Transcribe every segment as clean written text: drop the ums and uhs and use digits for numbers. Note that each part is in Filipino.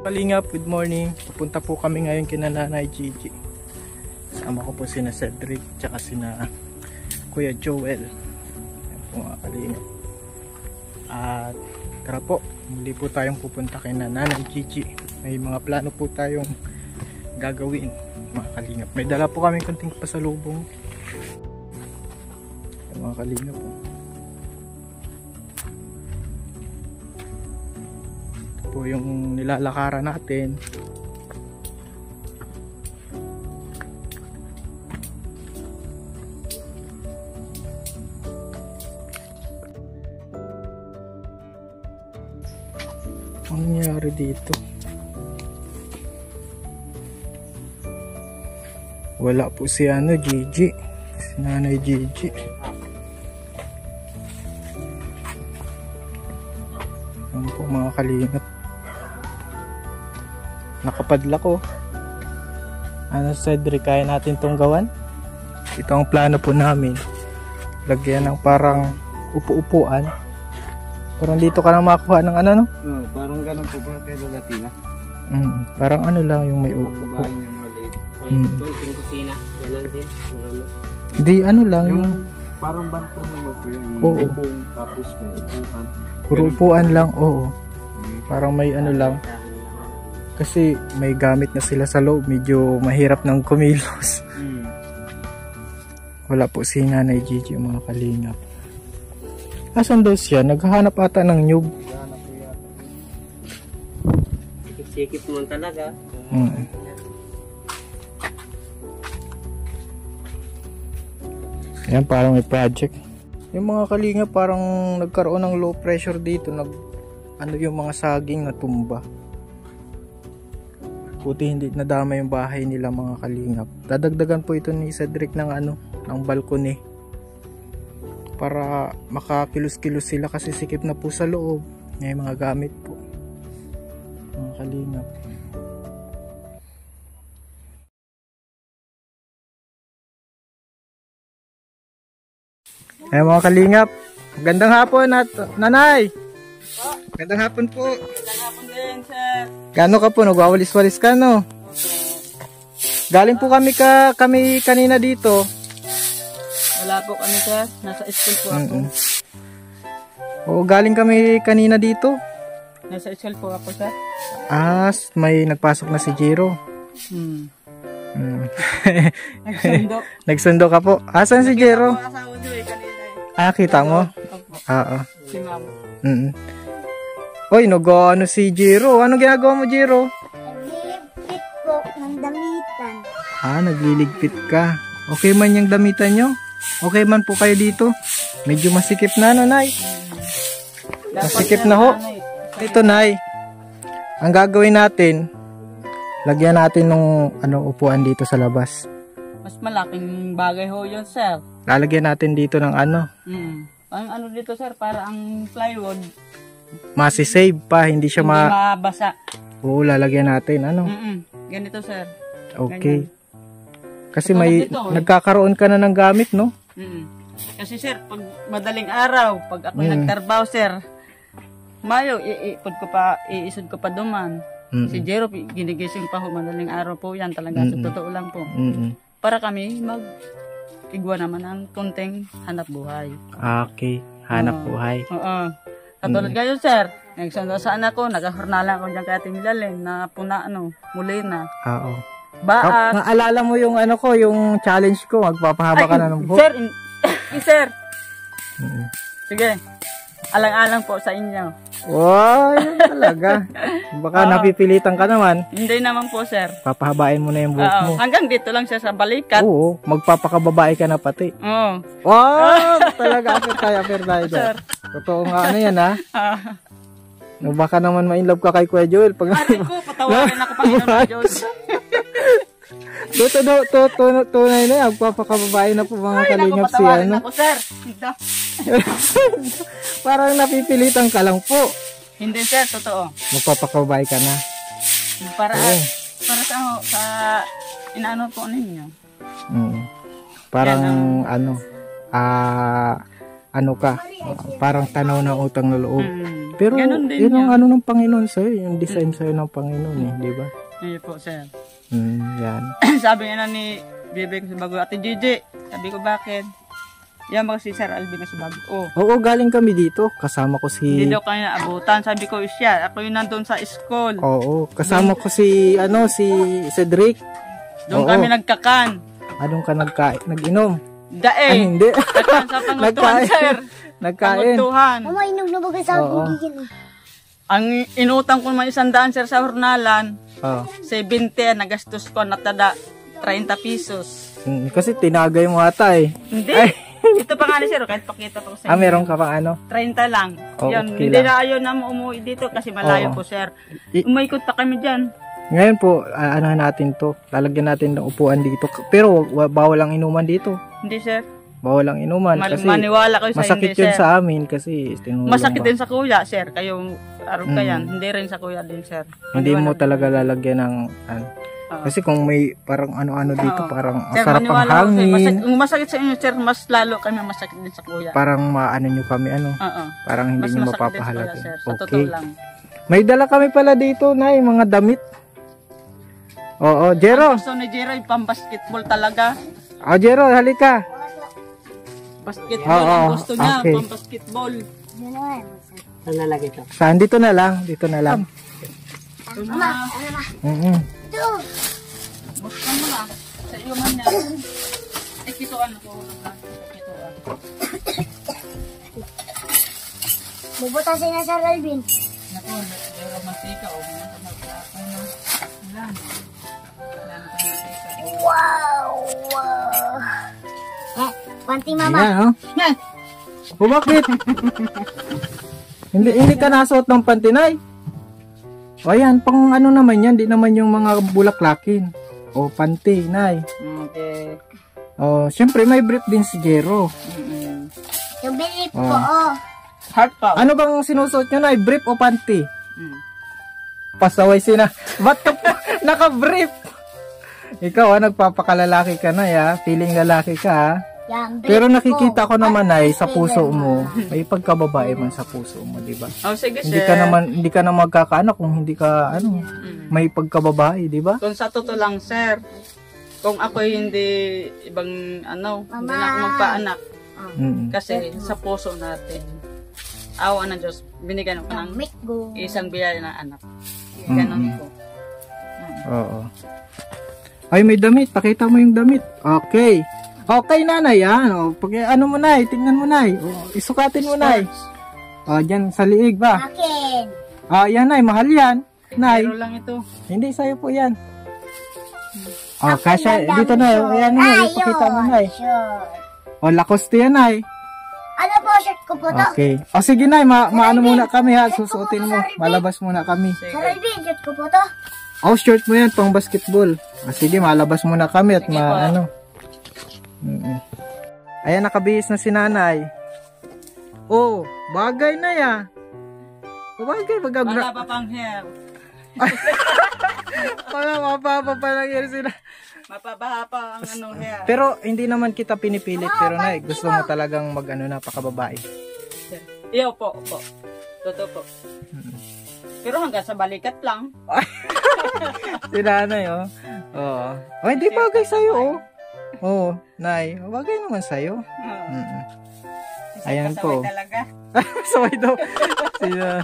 Kalingap, good morning. Pupunta po kami ngayon kina Nanay Gigi. Sama ko po sina Cedric tsaka sina Kuya Joel. Ayan po mga Kalingap. At tara po, muli po tayong pupunta kay Nanay Gigi. May mga plano po tayong gagawin mga Kalingap. May dala po kami konting pasalubong. Ayan, mga Kalingap po. Po yung nilalakaran natin. Ano nangyari dito? Wala po si Gigi, si Nanay Gigi. Ano po mga Kalingap, nakapadla ko. Cedric, kaya natin tong gawan. Ito ang plano po namin, lagyan ng parang upo-upuan. Parang dito ka lang makakuha ng no? Parang ganun po ba kay Latina? Parang lang yung may upo. Yung kusina, ganun din. Hindi lang yung parang banto mo po yung upo, tapos may upuan. Puro upuan lang, oo. Parang may lang. Kasi may gamit na sila sa loob, medyo mahirap ng kumilos. Wala po si Nanay Gigi mga Kalingap. Asan daw siya? Naghahanap ata ng nyug. Sikip mo talaga. Yan, parang may project. Yung mga Kalingap, parang nagkaroon ng low pressure dito. Yung mga saging na tumba. Buti hindi nadama yung bahay nila mga Kalingap. Dadagdagan po ito ni Cedric ng ng balcony para makakilos-kilos sila kasi sikip na po sa loob. May mga gamit po mga Kalingap. Mga Kalingap, magandang hapon at Nanay. Magandang hapon po. Magandang hapon din, sir. Gano ka po? Nagwawalis-walis ka, no? Galing po kami kanina dito. Wala po kami, sir. Nasa school po ako. Oo, galing kami kanina dito. Nasa school po ako, sir. May nagpasok na si Jiro. Nagsundo. Nagsundo ka po. Asan si Jiro? Asawa niyo kanina. Kita mo? Oo. Si mama. Oy, si Jiro. Ano ginagawa mo, Jiro? Nagliligpit po ng damitan. Nagliligpit ka. Okay man yung damitan nyo? Okay man po kayo dito? Medyo masikip na, Nay. Masikip na ho. Ito, Nay. Ang gagawin natin, lagyan natin ng upuan dito sa labas. Mas malaking bagay ho yun, sir. Lalagyan natin dito ng Ang dito, sir, para ang plywood masisave pa, hindi siya mabasa. Oo, lalagyan natin Ganito, sir. Okay. Kasi nagkakaroon ka na ng gamit, no? Kasi, sir, pag madaling araw, pag ako nagtarbaho, sir, iisod ko pa duman. Si Jero, ginigising pa ho, madaling araw po yan, talaga sa totoo lang po. Para kami igwa naman ang konting hanap buhay. Okay, hanap buhay. Oo. Katulad kayo, sir, nagsundo sa anak ko, nagahornala ko dyan kay Ate Milalin na puna, muli na. Oo. Baak. Naalala mo yung yung challenge ko, magpapahaba ka na ng buhok. Sir, sir. Sige, alang-alang po sa inyo. Wow, yun talaga. Baka napipilitan ka naman. Hindi naman po, sir. Papahabain mo na yung buhok mo. Hanggang dito lang siya sa balikat. Oo, magpapakababae ka na pati. Oo. Wow, talaga, affair tayo dyan. Totoo nga yan, ha? Baka naman ma-inlove ka kay Kuya Joel. Pari ko, patawarin ako Panginoon ng Diyos. Tunay na yan, magpapakababae na po mga Kalingap si patawarin ako, sir. Parang napipilitan ka lang po. Hindi, sir, totoo. Magpapakababae ka na. Para sa inaano po ninyo. Parang ano ka, parang tanaw ng utang na loob. Pero Ganun din yun ang yan. ano ng Panginoon sa'yo, yung design sa'yo ng Panginoon di ba? Ayun po, sir. Yan. Sabi nga na ni Bibig sa bago, Ate Gigi, sabi ko bakit? Yan ba si Sir Alvin sa bago? Oh, Oo, galing kami dito. Kasama ko hindi si... daw kami naabutan. Sabi ko, siya, ako yun nandun sa school. Oo, kasama ko si Cedric. Doon Oo. kami nagkakan. Anong ka nag-inom? Dae. Ay, hindi. Kakan sa pangutuhan, Nagkain. sir. Nagkain. Pangutuhan. Mama, inog na bagay sa Oo. akin. Gigil. Ang inutang ko naman 100, sir, sa hornalan. Oh. 70, nagastos ko, natada 30 pesos. Kasi tinagay mo ata eh. Hindi. Ay. Ito pa nga ni sir, kahit pakita ko sa inyo. Meron ka pang ano? 30 lang. Oh, Yan, okay hindi lang. na ayaw na umuwi dito kasi malayo Oo. po, sir. I- Umaikot pa kami dyan. Ngayon po, ano natin to. Lalagyan natin ng upuan dito. Pero bawal ang inuman dito. Hindi, sir. Bawal ang inuman. Kasi Maniwala kayo sa masakit hindi, yun sir. sa amin kasi tinulong Masakit ba. din sa kuya, sir. Kayo, araw ka yan. Hindi rin sa kuya din, sir. Hindi mo Maniwala. talaga lalagyan ng ano. Oo. Kasi kung may parang ano-ano dito, Oo. parang ang Sir, sarap ang maniwala ako, sir. hangin. Kung masakit sa inyo, sir, mas lalo kami masakit din sa kuya. Parang maano nyo kami, ano. Oo. Parang hindi Mas nyo masakit din sa kuya, mapapahalagin. sir. Sa Okay. totoo lang. May dala kami pala dito, Nay, mga damit. Oo, Jero. Ang gusto ni Jero, yung pang-basketball talaga. Jero, halika. Basketball Oo, ang gusto niya, okay. pang-basketball. Yun na nga. Saan? Dito na lang. Dito na lang. Mama, ano ba? Ito. Buksan mo na. Sa iyo man na. Ay, kituan ako. Kituan. Bubutasin na sa Alvin. Naku, Jero, mantika o. Ilan? Ilan pa mantika. Wow! Wow! Panty mama. Ayan, oh. Yan! O, bakit? hindi ka nasuot ng pantinay. O, ayan, pang ano naman yan, di naman yung mga bulaklakin. O, panty, Nay. Okay. O, syempre, may brief din si Jero. Yung bilip Oh. ko, oh. Heart power. Ano bang sinusuot nyo, Nay? Brief o panty? Mm. Pasaway sina. Ba't ka naka-brief? Ikaw, nagpapakalalaki ka na, ya. Feeling lalaki ka, ha? Yan, Pero brief nakikita ko naman, Nay, sa Ay, puso mo, may pagkababae man sa puso mo, di ba? Oh, sige, Hindi sir. hindi ka na magkakaanak kung hindi ka, may pagkababae, di ba? Kung sa totoo lang, sir, kung ako hindi ibang, hindi na ako magpaanak. Kasi sa puso natin, awa ng Diyos, binigyan ako ng Make go. isang biyaya ng anak. Ganon po. Oo. Ay, may damit. Pakita mo yung damit. Okay. Okay, nanay. Yan. O, pag, ano mo, nay? Tingnan mo, nay. O, isukatin mo, nay. O, dyan sa liig ba? Akin. Yan, nay. Mahal yan. Nay. Pero lang ito. Hindi, sa'yo po yan. O, kasya. Dito, nay. Ayan, nay. Ipakita mo, nay. Sure. O, Lacoste yan, nay. Ano po, shirt ko po to? Okay. O, sige, nay. Maano muna kami, ha. Susuotin mo. Malabas muna kami. Sa Alvin, shirt ko po to? Oh, short mo yan, pang basketball. Sige, malabas muna kami at Sige po. Ayan, nakabihis na si nanay. Oh, bagay na ya. Bagay, Wala pa pang hair. mapapa pa lang yan sila. Mapabaha pa ang hair. Pero hindi naman kita pinipilit, pero nay, gusto mo talagang napakababae. Iyo po. Totoo po. Pero hanggang sa balikat lang. Si nanay, oh. Oo. Oh, hindi bagay sa'yo, oh. Oo, nay, bagay naman sa'yo. Ayan po. Talaga. Saway daw. Sina.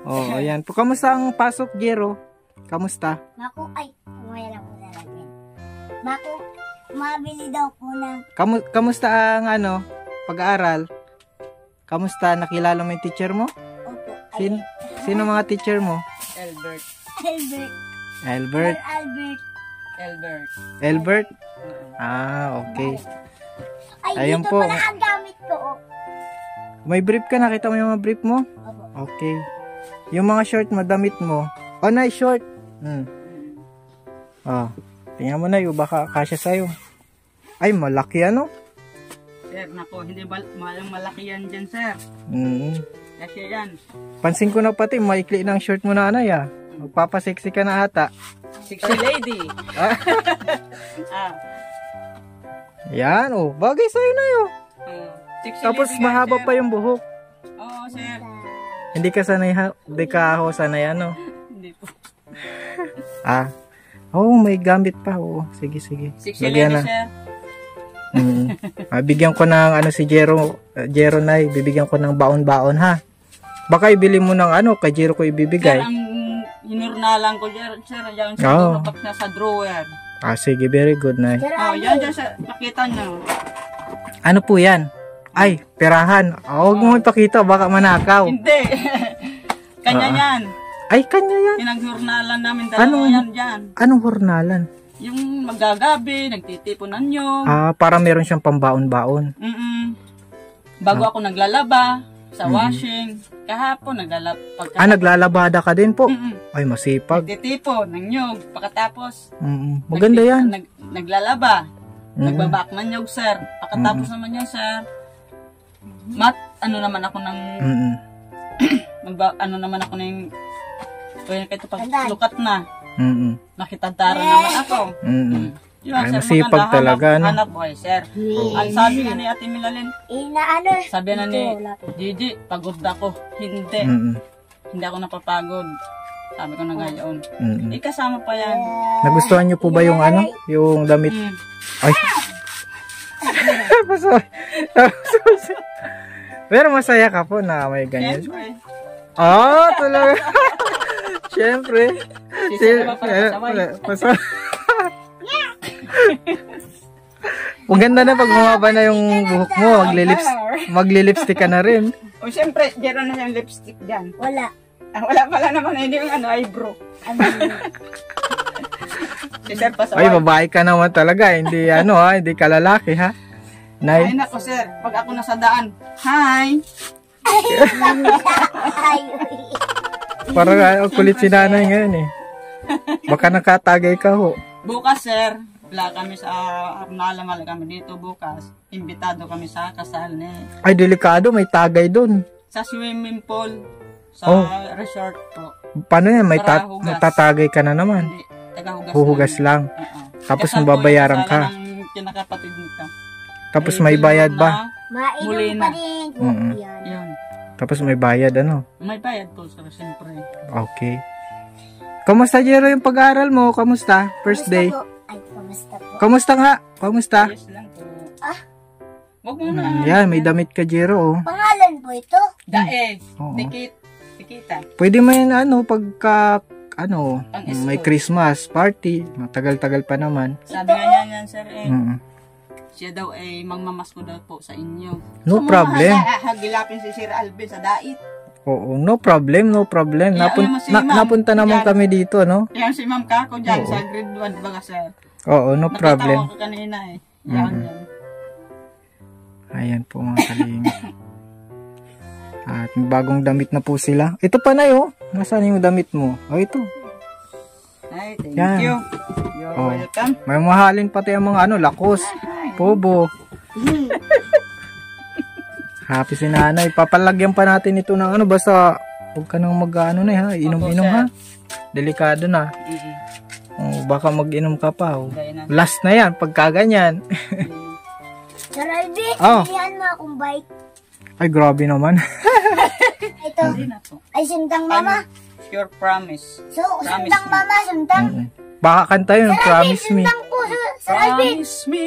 Oh, ayan po. Kamusta ang pasok, Jero? Kamusta? Mako, ay, kumaya lang po sa Alvin. Mako, mabili daw po ng Kamusta ang pag-aaral? Kamusta? Nakilala mo yung teacher mo? opo. Sino mga teacher mo? Albert. Albert. Albert? Okay. Ay, Ayun dito po. pala ang gamit ko, oh. May brief ka? Nakita mo yung mga brief mo? Opo. Okay. Yung mga short mo, damit mo. Oh, nice short. Oh, tingnan mo na yun. Baka kasya sa'yo. Ay, malaki Sir, nako, hindi malaki yan dyan, sir. Kasi yan. Pansin ko na pati, maikli ng short mo na, anay, ah. Magpapasexy ka na ata. Sexy lady. Yan, oh. Bagay sa'yo na yun. Sexy Tapos lady nga, mahaba sir. pa yung buhok. Oo, sir. Hindi ka sanay, hindi ka ako sanay ano? Hindi po. May gamit pa. Oo, sige. 611 Lagyan na. sir. Bigyan ko ng si Jero na, bibigyan ko ng baon-baon ha. Baka ibili mo ng kay Jero ko Sir, ibibigay. ang hinurnalan ko dyan, sir, yan sa turupak na sa drawer. Sige, very good na. Yan dyan sa, nakita nyo. Ano po yan? Ay, perahan. Huwag mo ipakita, baka manakaw. Hindi. Kanya yan. Ay, kanya yan. Pinaghurnalan namin dalawa yan dyan. Anong hurnalan? Yung magagabi, nagtitipunan nyo. Para meron siyang pambaon-baon. Bago ako naglalaba sa washing, kahapon naglalabada ka din po? Ay, masipag. Nagtitipon ng nyog, pagkatapos maganda yan. Naglalaba, nagbabak ng nyog, sir. Pagkatapos naman yan, sir, naman ako ng naman ako ng lukat na. Nakitadara naman ako. Yun, Ay, sir, masipag talaga, no? Hanap buhay, sir. Ang sabi nga ni Ate Milalin, sabi na ni Gigi, pagod ako. Hindi. Hindi ako napapagod. Sabi ko na ngayon. Kasama pa yan. Nagustuhan niyo po ba yung yung damit? Ay. Pero masaya ka po na may ganyan. Siyempre. Talaga. Siyempre. Maganda na pag bumaba na yung buhok mo, magli-lipstick ka na rin. O siyempre, meron na yung lipstick dyan. Wala. Wala pala naman, hindi yung eyebrow. Si sir, pasaway. Ay, babae ka naman talaga, hindi hindi ka lalaki ha. Nay. Ay nako sir, pag ako nasa daan, hi! Parang kulit si nanay ngayon eh. Baka nakatagay ka ho. Bukas sir, wala kami sa Arnala, kami dito bukas. Imbitado kami sa kasal ni. Ay, delikado, may tagay dun. Sa swimming pool, sa resort po. Paano yan? May tatagay ka na naman. Hindi, tagahugas Huhugas lang. Tapos mababayaran ka. Kinakapatid nito. Tapos may bayad ba? Muli Mainom na. pa rin. Yun. Tapos may bayad May bayad po sir, siyempre. Okay. Kamusta Jero yung pag-aaral mo? Kamusta? First day? Ay, kamusta po? Kamusta nga? Kamusta? Ayos lang po. Wag mo na. Yan, may damit ka Jero. Pangalan po ito? Dae. Oo. Tikita. Pwede mo yan pagka Pang-school. may Christmas party. Matagal-tagal pa naman. Sabi nga yan sir siya daw ay mangmamasko daw po sa inyo. No problem. Hagilapin si Sir Alvin sa dait. Oo, no problem. Napunta naman kami dito, no? Yan si Ma'am Kako dyan sa grade 1, baga sir. Oo, no problem. Natatawa ko kanina eh. Yan. Ayan po mga kalinga. At may bagong damit na po sila. Ito pa na Nasaan yung damit mo? Ito. Ay, thank Yan. you. You're welcome. May mahalin pati ang mga lakos. Pobo. Happy si nanay. Papalagyan pa natin ito ng basta huwag ka nang ha. Inom-inom ha. Delikado na. Baka mag-inom ka pa. Last na yan, pagka ganyan. Sir Alvin, pilihan mo akong bike. Ay, grabe naman. Ito. Ay, sundang mama. Your promise. So, sundang mama, sundang. Baka kanta yun, promise me. Sundang po, Sir Alvin. Promise me.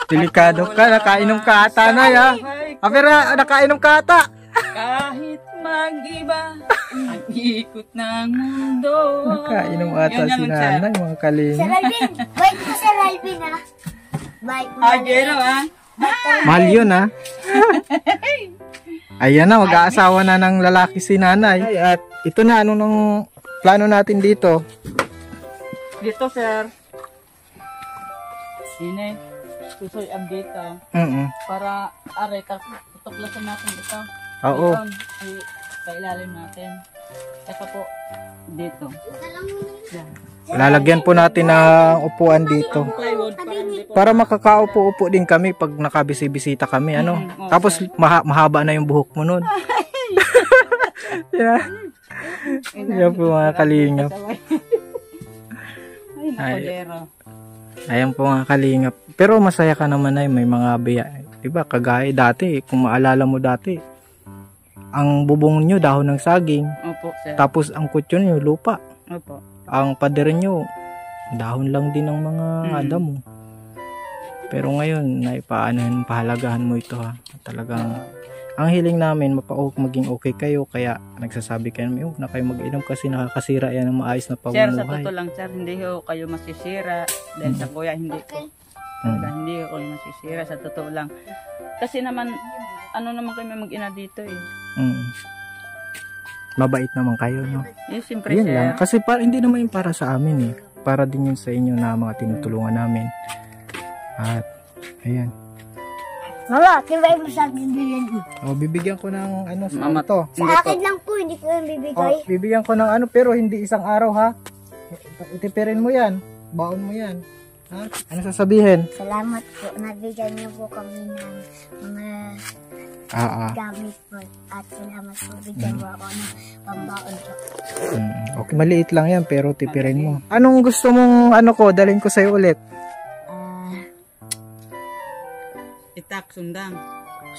Delikado ka, nakainom ka ata na ya. Pero nakainom ka ata. Kahit mag-iba ang ikot ng mundo. Nakainom ata si nanay, mga kalinga. Sir Alvin, bike mo Sir Alvin ha. Bike mo. Jero Mahal yun ha. Ayan na, mag-aasawa na ng lalaki si nanay. At ito na, nang plano natin dito? Dito sir. Sine. Susoy ang dito. Para tutuklasan natin ito. Oo. Doon, kailalim natin. Saka po, dito. Yan. Lalagyan po natin ng upuan dito. Plywood para hindi po. Para makakaupo-upo din kami pag nakabisibisita kami. Tapos mahaba na yung buhok mo nun. Yan po mga kalingap. Ay, nakadero. Ayan po mga kalingap. Pero masaya ka naman ay may mga biya. Diba, kagaya dati, kung maalala mo dati, ang bubong nyo dahon ng saging, Opo, sir. tapos ang kutsyon nyo lupa. Opo. Ang pader nyo dahon lang din ng mga damo. Pero ngayon, pahalagahan mo ito ha. Talagang, ang hiling namin, maging okay kayo, kaya nagsasabi kayo, na kayo mag-inom kasi nakakasira yan ng maayos na Sir, pamumuhay. sa totoo lang, sir, hindi ho kayo masisira. Dahil sa kuya, hindi ko. Hindi ko kayo masisira, sa totoo lang. Kasi naman, ano naman kayo mag-ina dito eh. Mabait naman kayo, no? Siyempre, Yun sir. lang. Kasi hindi naman yung para sa amin eh. Para din yun sa inyo na mga tinutulungan namin. At, ayan. Mama, kaya mo sa bibigyan ko. Bibigyan ko ng sa Mama, to. Sa akin lang po, hindi ko yung bibigay. Bibigyan ko ng pero hindi isang araw ha. Itipirin mo yan. Baon mo yan. Ha? Ano sasabihin? Salamat po, nabigyan niyo po kami ng mga gamit po. At salamat po, bigyan mo ako ng pambaon po. Okay, maliit lang yan pero tipirin mo. Anong gusto mong dalhin ko sa'yo ulit? Itak, sundang.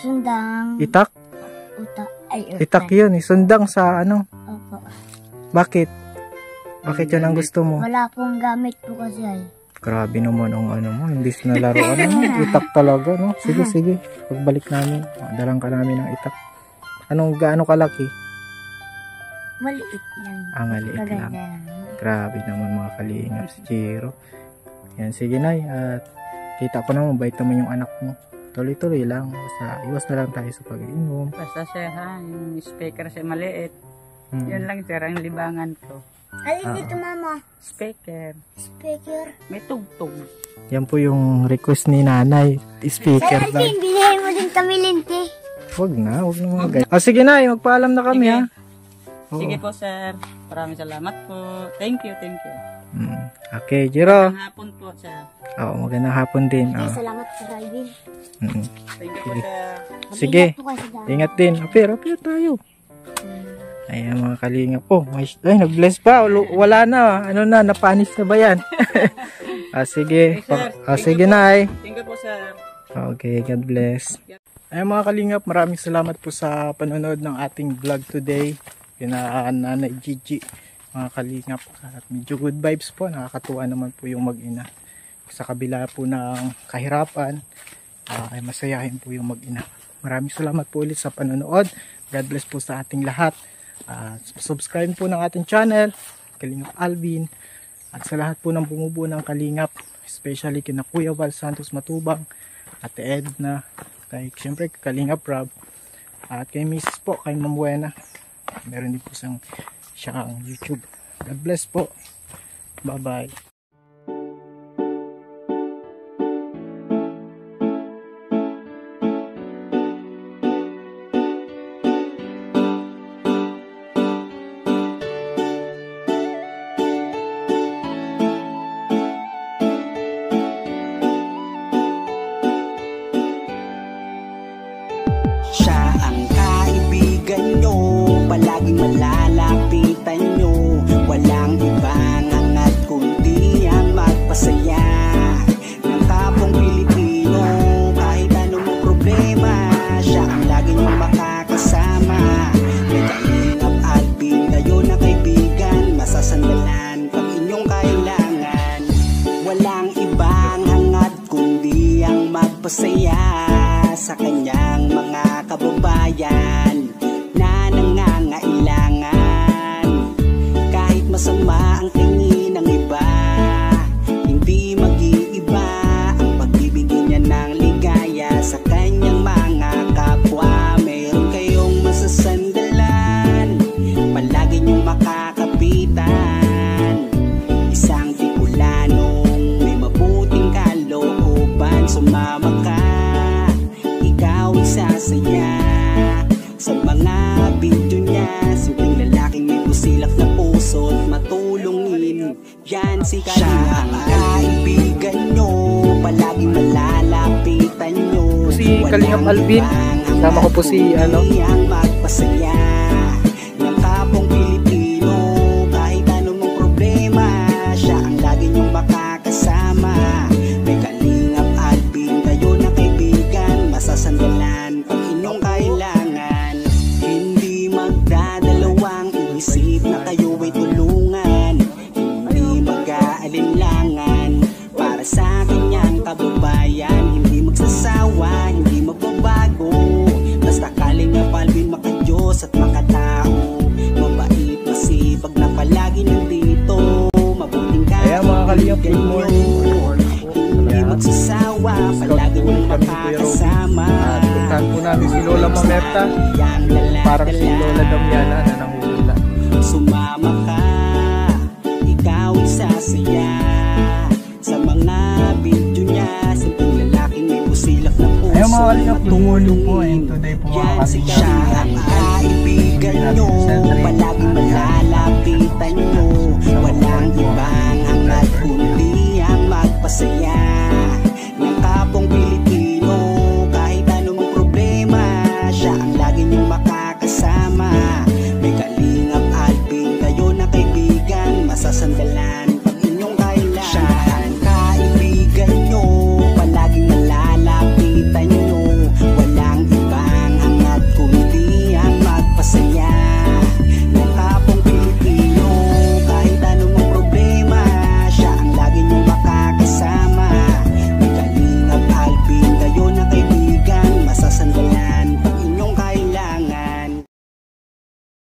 Sundang. Itak? Itak yun eh. Sundang sa Opo. Bakit? Bakit yun ang gusto mo? Wala pong gamit po kasi ay. Grabe naman ang mo. Hindi na laruan. Itak talaga, no? Sige. Pagbalik namin, dalang ka namin ng itak. Gaano kalaki? Maliit lang. Maliit lang. Maganda lang. Grabe naman mga kalingap si Jiro. Yan, sige Nay. At kita ko naman, bait naman yung anak mo. Tuloy-tuloy lang. Basta iwas na lang tayo sa pag-inom. Basta sir ha, yung speaker siya maliit. Yun lang sir, ang libangan ko. Alin dito mama? Speaker. May tugtog. Yan po yung request ni nanay. Speaker Sir lang. Alvin, bilhin mo din kami linti. Huwag na mga guys. Sige Nay, magpaalam na kami ha. Sige po sir. Maraming salamat po. Thank you. Okay, Jiro. Magandang hapon po sir. Magandang hapon din. Salamat Sir Alvin. Thank you po sir. Sige. Ingat po kayo sa dami. Ingat din. Apir tayo. Ayan mga kalingap po. Ay, nag-bless pa. Wala na. Napanis na ba yan? Sige. Sige Nay. Thank you po sir. Okay, God bless. Ayan mga kalingap, maraming salamat po sa panonood ng ating vlog today. Kina Nanay Gigi, mga kalingap. At medyo good vibes po. Nakakatuwa naman po yung mag-ina. Sa kabila po ng kahirapan, ay masayahin po yung mag-ina. Maraming salamat po ulit sa panonood. God bless po sa ating lahat. Subscribe po ng ating channel, Kalingap Alvin. At sa lahat po ng bumubuo ng Kalingap, especially kina Kuya Val Santos Matubang, Ate Edna, kay siyempre Kalingap Rob, at kay Mrs. po, kay Ma'am Buena. Meron din po siyang YouTube. God bless po. Bye bye. Siya ang kaibigan nyo, palaging malalapitan nyo. Walang ibang angat kundi ang magpasaya ng kapong Pilipino. Kahit anong problema, siya ang lagi nyong makakasama. May Kalingap Alvin, kayo na kaibigan, masasandalan pag inyong kailangan. Walang ibang hangat kundi ang magpasaya sa kanyang mga kababayan na nangangailangan. Kahit masama ang tingin ng iba, hindi mag-iiba ang pagbibigay niya ng ligaya sa kanyang mga kapwa. Meron kayong masasandalan, palagi niyong makakapitan. Isang Bicolanong may mabuting kalooban, sumama ka, ikaw isasaya sa mga video niya. Simpleng lalaking may busilak na puso at matulungin, yan si Kalingap. Siya ang kaibigan nyo, palaging malalapitan nyo. Si Kalingap Alvin, kasama ko po si ang magpasaya ng kapong Pilipino. Kahit anong problema, siya ang lagi nyong makakasama. May Kalingap Alvin, kayo na kaibigan, masasandalan pag inyong kailangan. Hindi good morning. Good morning po. Hindi magsasawa, palagi niyong makakasama. At puntahan po namin si Lola Mamerta. Parang si Lola Damiana na nanguhula. Sumama ka, ikaw isasaya sa mga video niya. Simpleng lalaking may busilak na puso. Ayun mga kalingap, good morning po. And today po mga kalingap, siya ang kaibigan nyo, palaging malalapitan nyo. Walang ibang hangad kundi ang magpasaya ng kapong Pilipino. Kahit anumang problema, siya ang lagi nyong makakasama. May Kalingap Alvin, kayo na kaibigan, masasandalan